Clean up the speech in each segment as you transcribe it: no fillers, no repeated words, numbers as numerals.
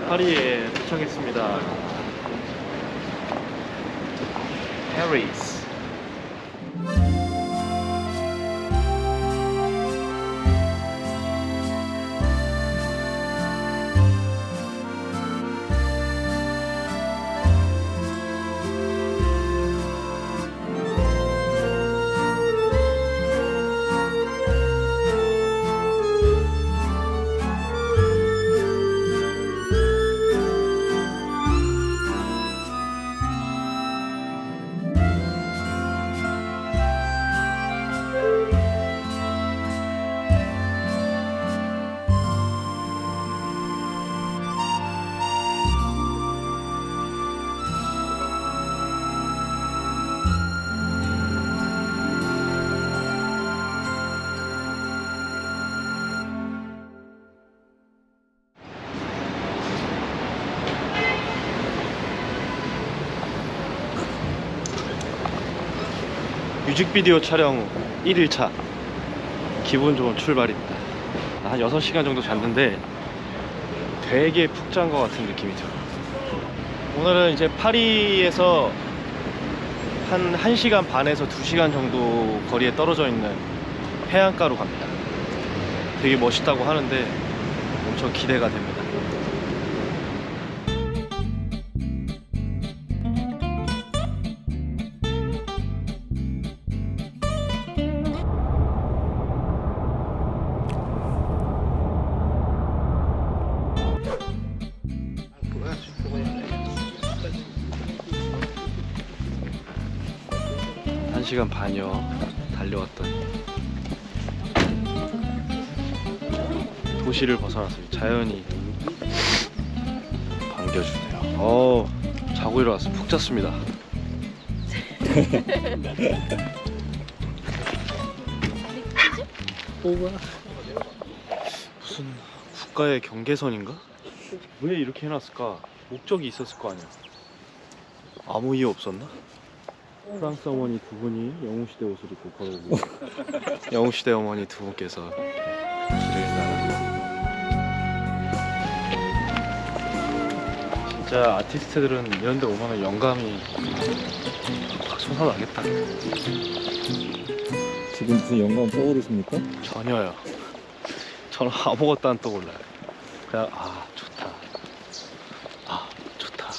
파리에 도착했습니다. 파리스. 뮤직비디오 촬영 1일차 기분 좋은 출발입니다. 한 6시간 정도 잤는데 되게 푹 잔 것 같은 느낌이 들어요. 오늘은 이제 파리에서 한 1시간 반에서 2시간 정도 거리에 떨어져 있는 해안가로 갑니다. 되게 멋있다고 하는데 엄청 기대가 됩니다. 한 시간 반여 달려왔더니 도시를 벗어나서 자연이 반겨주네요. 자고 일어나서 푹 잤습니다. 무슨 국가의 경계선인가? 왜 이렇게 해놨을까? 목적이 있었을 거 아니야. 아무 이유 없었나? 프랑스 어머니 두 분이 영웅시대 옷을 입고 걸어오고 영웅시대 어머니 두 분께서 길을 나갑니다. 진짜 아티스트들은 이런 데 오면 영감이 확 솟아나겠다. 지금 무슨 영감 떠오르십니까? 전혀요. 저는 아무것도 안 떠올라요. 그냥 좋다. 좋다.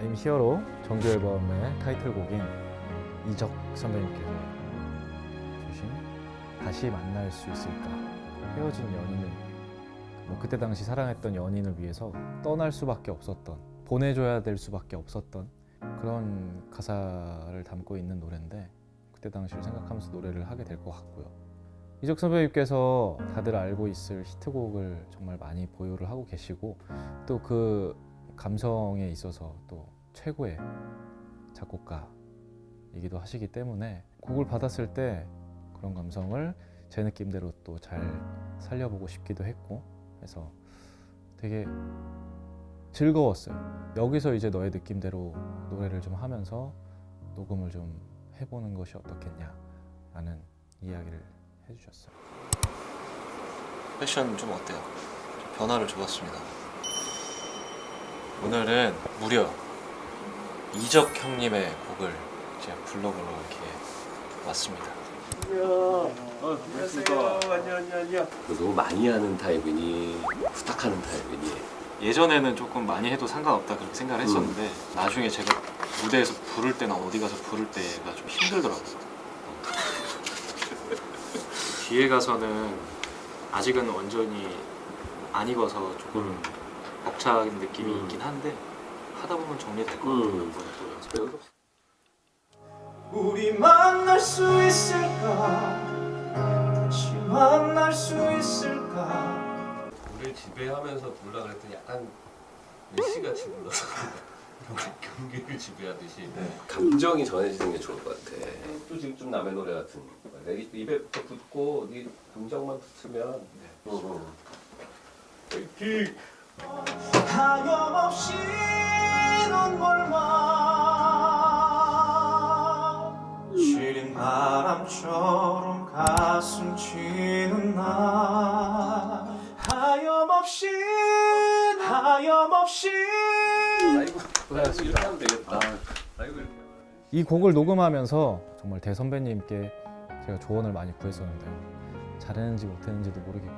I'm 히어로 정규 앨범의 타이틀곡인 이적 선배님께서 주신 다시 만날 수 있을까. 헤어진 연인을 그때 당시 사랑했던 연인을 위해서 떠날 수밖에 없었던, 보내줘야 될 수밖에 없었던 그런 가사를 담고 있는 노래인데, 그때 당시를 생각하면서 노래를 하게 될 것 같고요. 이적 선배님께서 다들 알고 있을 히트곡을 정말 많이 보유를 하고 계시고, 또 그 감성에 있어서 또 최고의 작곡가이기도 하시기 때문에 곡을 받았을 때 그런 감성을 제 느낌대로 또 잘 살려보고 싶기도 했고 해서 되게 즐거웠어요. 여기서 이제 너의 느낌대로 노래를 좀 하면서 녹음을 좀 해보는 것이 어떻겠냐 라는 이야기를 해주셨어요. 패션 좀 어때요? 좀 변화를 줘봤습니다. 오늘은 무려 이적 형님의 곡을 이제 불러보러 이렇게 왔습니다. 안녕하세요. 안녕. 너무 많이 하는 타입이니 부탁하는 타입이니? 예전에는 조금 많이 해도 상관없다 그렇게 생각을 했었는데 나중에 제가 무대에서 부를 때나 어디 가서 부를 때가 좀 힘들더라고요. 뒤에 가서는 아직은 완전히 안 익어서 조금 벅찬 느낌이 있긴 한데 하다 보면 정리될 것 같아요. 몇 번에 또. 우리 만날 수 있을까? 다시 만날 수 있을까? 우리 지배하면서 불러 그랬더니 약간 메시같이 불러서 경기를 지배하듯이 감정이 전해지는 게 좋을 것 같아. 또 지금 좀 남의 노래 같은 내 입에부터 붙고 네 감정만 붙으면 화이팅! 하염없이 눈물만 시린 바람처럼 가슴 치는 날 하염없이 아이고 이렇게 하면 되겠다. 아이고 이렇게. 이 곡을 녹음하면서 정말 대선배님께 제가 조언을 많이 구했었는데요. 잘했는지 못했는지도 모르겠고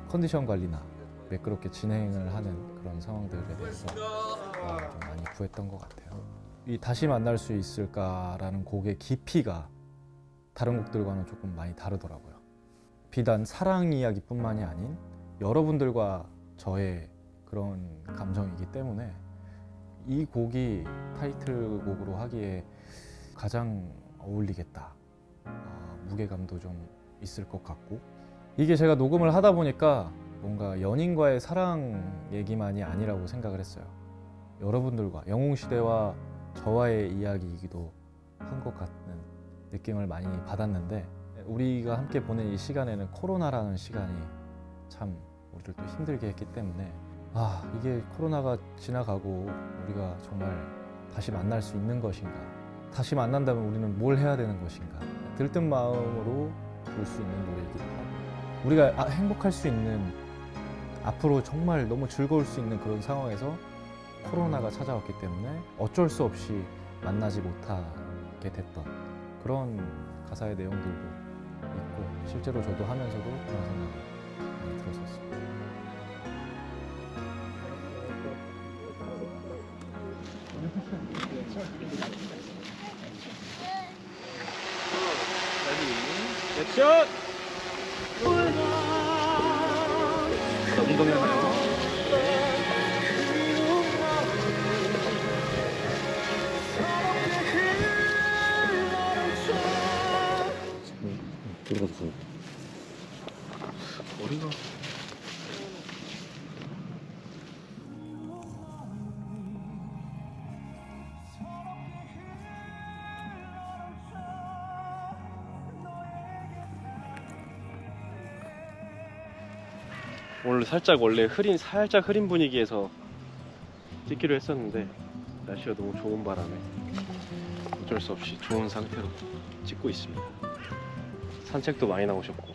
컨디션 관리나 매끄럽게 진행을 하는 그런 상황들에 대해서 좀 많이 구했던 것 같아요. 이 다시 만날 수 있을까라는 곡의 깊이가 다른 곡들과는 조금 많이 다르더라고요. 비단 사랑 이야기뿐만이 아닌 여러분들과 저의 그런 감정이기 때문에 이 곡이 타이틀곡으로 하기에 가장 어울리겠다. 무게감도 좀 있을 것 같고 이게 제가 녹음을 하다 보니까 뭔가 연인과의 사랑 얘기만이 아니라고 생각을 했어요. 여러분들과 영웅시대와 저와의 이야기이기도 한 것 같은 느낌을 많이 받았는데 우리가 함께 보낸 이 시간에는 코로나라는 시간이 참 우리를 또 힘들게 했기 때문에 이게 코로나가 지나가고 우리가 정말 다시 만날 수 있는 것인가, 다시 만난다면 우리는 뭘 해야 되는 것인가, 들뜬 마음으로 부를 수 있는 노래이기도 하고 우리가 행복할 수 있는, 앞으로 정말 너무 즐거울 수 있는 그런 상황에서 코로나가 찾아왔기 때문에 어쩔 수 없이 만나지 못하게 됐던 그런 가사의 내용들도 있고 실제로 저도 하면서도 그런 생각이 많이 들었었습니다. 액션! 운동해 가요. 들어가서 머리가 오늘 살짝 원래 살짝 흐린 분위기에서 찍기로 했었는데 날씨가 너무 좋은 바람에 어쩔 수 없이 좋은 상태로 찍고 있습니다. 산책도 많이 나오셨고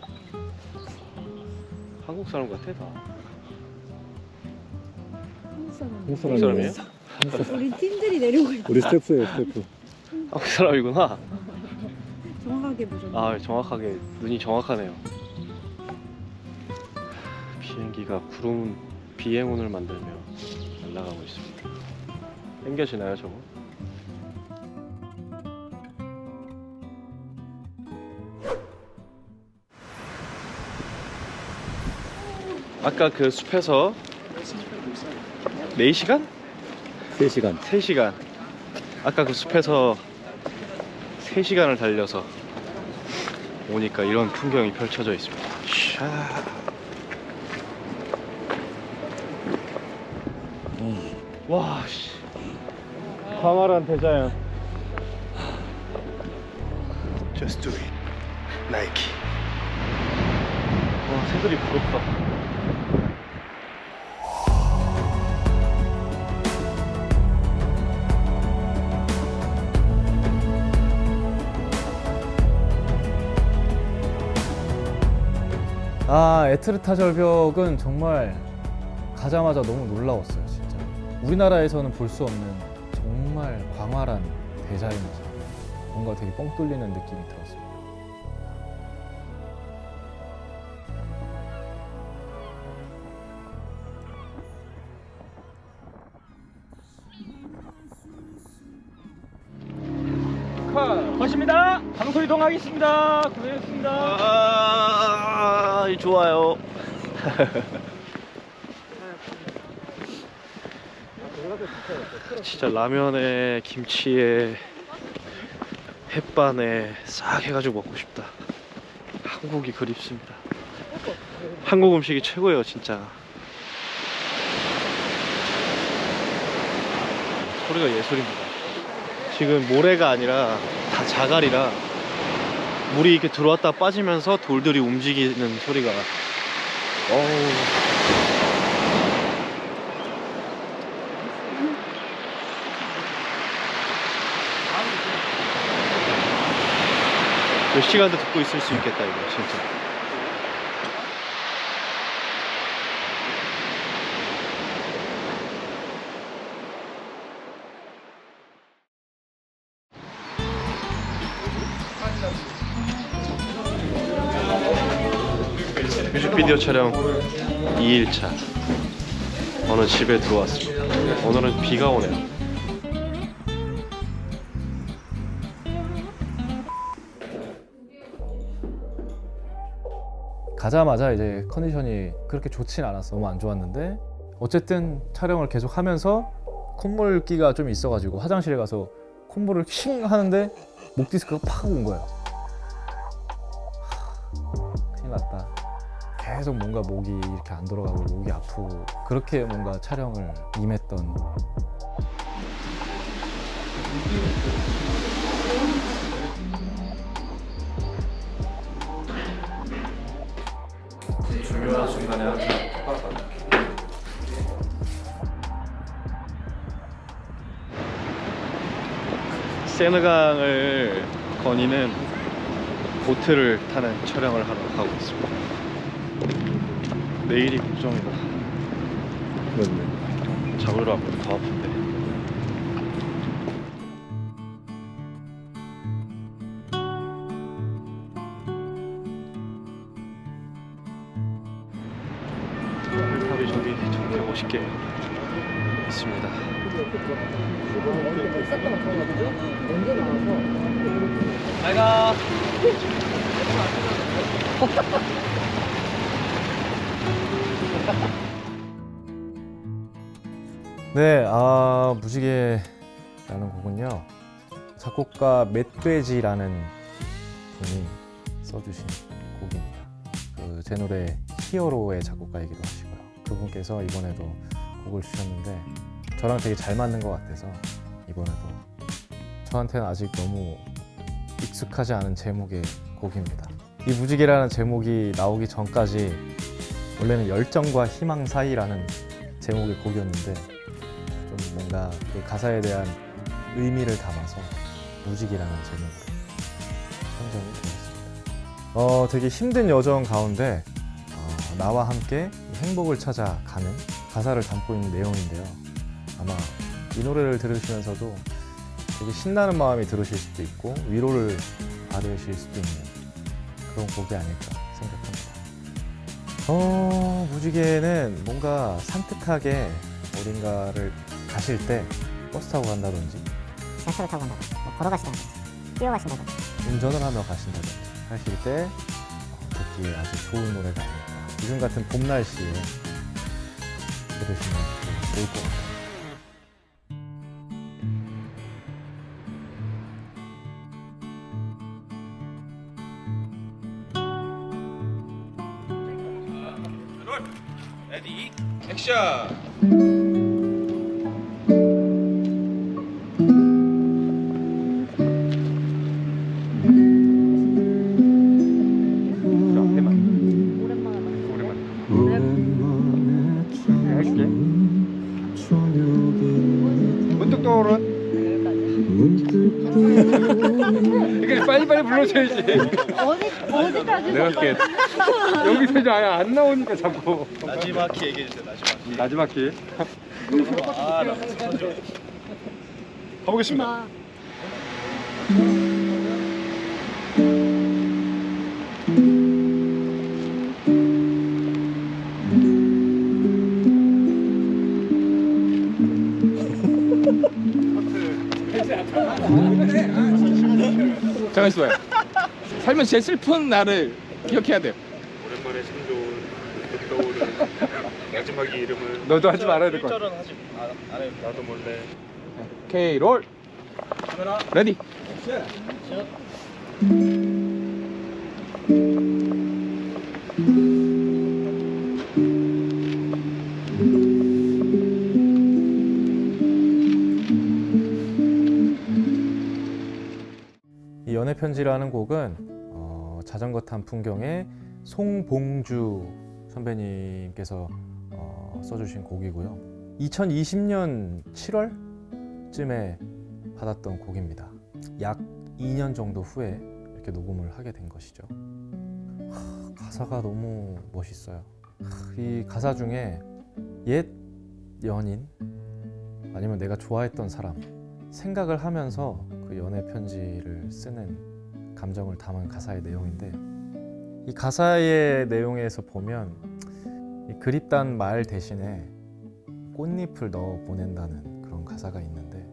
한국 사람 같아 다. 한국 한국 사람이에요? 우리 팀들이 내려오고 있어. 우리 스태프예요, 스태프. 한국 사람이구나. 정확하게 보셨네. 정확하게 눈이 정확하네요. 비행기가 구름 비행운을 만들며 날아가고 있습니다. 땡겨지나요 저거? 아까 그 숲에서 4시간? 3시간. 3시간. 아까 그 숲에서 3시간을 달려서 오니까 이런 풍경이 펼쳐져 있습니다. 샤. 와, 씨. 광활한 대자연. Just do it. 나이키. 와, 새들이 부럽다. 에트르타 절벽은 정말 가자마자 너무 놀라웠어요, 진짜. 우리나라에서는 볼 수 없는 정말 광활한 대자연이죠. 뭔가 되게 뻥 뚫리는 느낌이 들었습니다. 것입니다. 방송 이동하겠습니다. 고생했습니다. 좋아요. 진짜 라면에 김치에 햇반에 싹 해가지고 먹고 싶다. 한국이 그립습니다. 한국 음식이 최고예요, 진짜. 소리가 예술입니다. 지금 모래가 아니라 다 자갈이라 물이 이렇게 들어왔다 빠지면서 돌들이 움직이는 소리가 어우. 몇 시간도 듣고 있을 수 있겠다 이거 진짜. 뮤직비디오 촬영 2일차 어느 집에 들어왔습니다. 오늘은 비가 오네요. 가자마자 이제 컨디션이 그렇게 좋진 않았어. 너무 안 좋았는데 어쨌든 촬영을 계속 하면서 콧물기가 좀 있어가지고 화장실에 가서 콧물을 킹 하는데 목 디스크가 팍 온 거예요. 큰일 났다. 계속 뭔가 목이 이렇게 안 돌아가고 목이 아프고 그렇게 뭔가 촬영을 임했던. 중요한 순간에 항상 세느강을 거니는 보트를 타는 촬영을 하러 가고 있습니다. 내일이 걱정이다. 그렇네. 잡으러 왔고 더 아픈데. 탑이 저기 150개 있습니다. 잘 가. 네, 무지개라는 곡은요, 작곡가 맷돼지라는 분이 써주신 곡입니다. 제 노래 히어로의 작곡가이기도 하시고요. 그분께서 이번에도 곡을 주셨는데 저랑 되게 잘 맞는 것 같아서 이번에도 저한테는 아직 너무 익숙하지 않은 제목의 곡입니다. 이 무지개라는 제목이 나오기 전까지 원래는 열정과 희망 사이라는 제목의 곡이었는데 좀 뭔가 그 가사에 대한 의미를 담아서 무지개라는 제목으로 선정이 되었습니다. 되게 힘든 여정 가운데 나와 함께 행복을 찾아가는 가사를 담고 있는 내용인데요. 아마 이 노래를 들으시면서도 되게 신나는 마음이 들으실 수도 있고 위로를 받으실 수도 있는 그런 곡이 아닐까 생각합니다. 무지개는 뭔가 산뜻하게 어딘가를 가실 때 버스 타고 간다든지 지하철을 타고 간다든지 뭐 걸어가시다든지 뛰어가신다든지 운전을 하며 가신다든지 하실 때 듣기에 아주 좋은 노래가 아닐까. 요즘 같은 봄 날씨에 들으시면 좋을 것 같아요. 레디 액션. 문득 떠오른 이게 빨리빨리 불러줘야지. 어디까지? 내가 할게. 여기서 이제 아예 안 나오니까 자꾸. 마지막 키 얘기해주세요. 마지막 기. 가보겠습니다. 잠깐 있어봐요. 살면 제일 슬픈 날을 기억해야 돼요. 오랜만에 참 좋은 떠오르는 마지막 이름을 너도 하지 말아야 될 것 같아. 1절은 하지 안 해. 나도 몰래 오케이 롤. 레디. 이 연애 편지라는 곡은 자전거 탄 풍경에 송봉주 선배님께서 써주신 곡이고요. 2020년 7월쯤에 받았던 곡입니다. 약 2년 정도 후에 이렇게 녹음을 하게 된 것이죠. 가사가 너무 멋있어요. 이 가사 중에 옛 연인 아니면 내가 좋아했던 사람 생각을 하면서 그 연애 편지를 쓰는 감정을 담은 가사의 내용인데, 이 가사의 내용에서 보면 이 그립단 말 대신에 꽃잎을 넣어 보낸다는 그런 가사가 있는데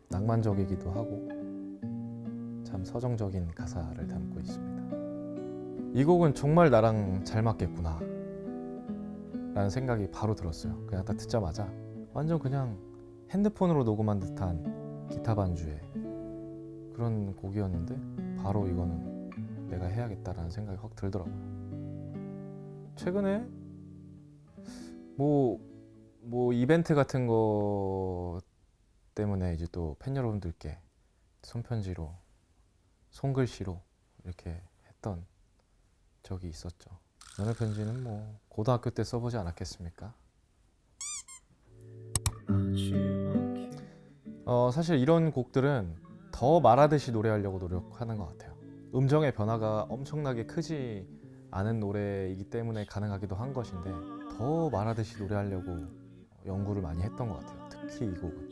낭만적이기도 하고 참 서정적인 가사를 담고 있습니다. 이 곡은 정말 나랑 잘 맞겠구나 라는 생각이 바로 들었어요. 그냥 딱 듣자마자 완전 그냥 핸드폰으로 녹음한 듯한 기타 반주의 그런 곡이었는데 바로 이거는 내가 해야겠다라는 생각이 확 들더라고요. 최근에 뭐 이벤트 같은 거 때문에 이제 또 팬 여러분들께 손편지로 손글씨로 이렇게 했던 적이 있었죠. 연애 편지는 뭐 고등학교 때 써보지 않았겠습니까? 사실 이런 곡들은 더 말하듯이 노래하려고 노력하는 것 같아요. 음정의 변화가 엄청나게 크지 않은 노래이기 때문에 가능하기도 한 것인데 더 말하듯이 노래하려고 연구를 많이 했던 것 같아요. 특히 이 곡은.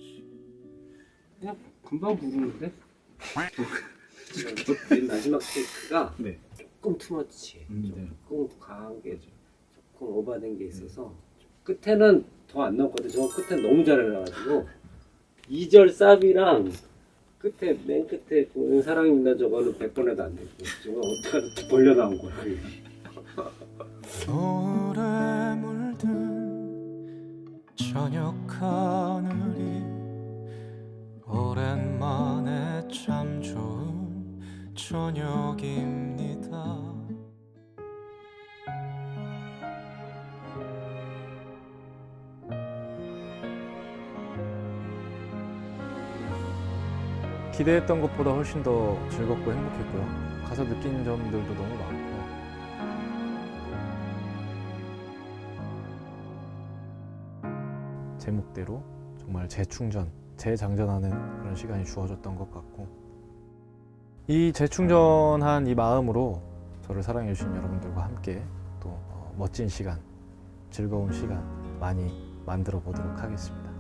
그냥 금방 부르는데? 맨 마지막 테이크가 조금 투머치, 조금 강한 게 조금 오버된 게 있어서 끝에는 더 안 나왔거든. 저 끝에 너무 잘해가지고 2절 사비랑 끝에 맨 끝에 보는 사랑입니다 저거는 100번 해도 안 되고 저거 어떻게 벌려 나온 거야. 노래 물든 저녁 하늘이 오랜만에 참 좋은 저녁입니다. 기대했던 것보다 훨씬 더 즐겁고 행복했고요. 가서 느낀 점들도 너무 많고 제목대로 정말 재충전, 재장전하는 그런 시간이 주어졌던 것 같고, 이 재충전한 이 마음으로 저를 사랑해주신 여러분들과 함께 또 멋진 시간, 즐거운 시간 많이 만들어 보도록 하겠습니다.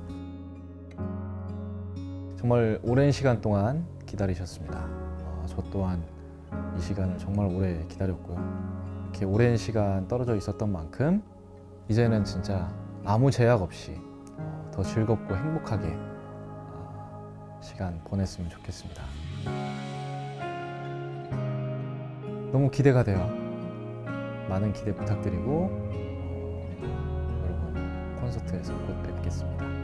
정말 오랜 시간 동안 기다리셨습니다. 저 또한 이 시간을 정말 오래 기다렸고요. 이렇게 오랜 시간 떨어져 있었던 만큼 이제는 진짜 아무 제약 없이 더 즐겁고 행복하게 시간 보냈으면 좋겠습니다. 너무 기대가 돼요. 많은 기대 부탁드리고 여러분 콘서트에서 곧 뵙겠습니다.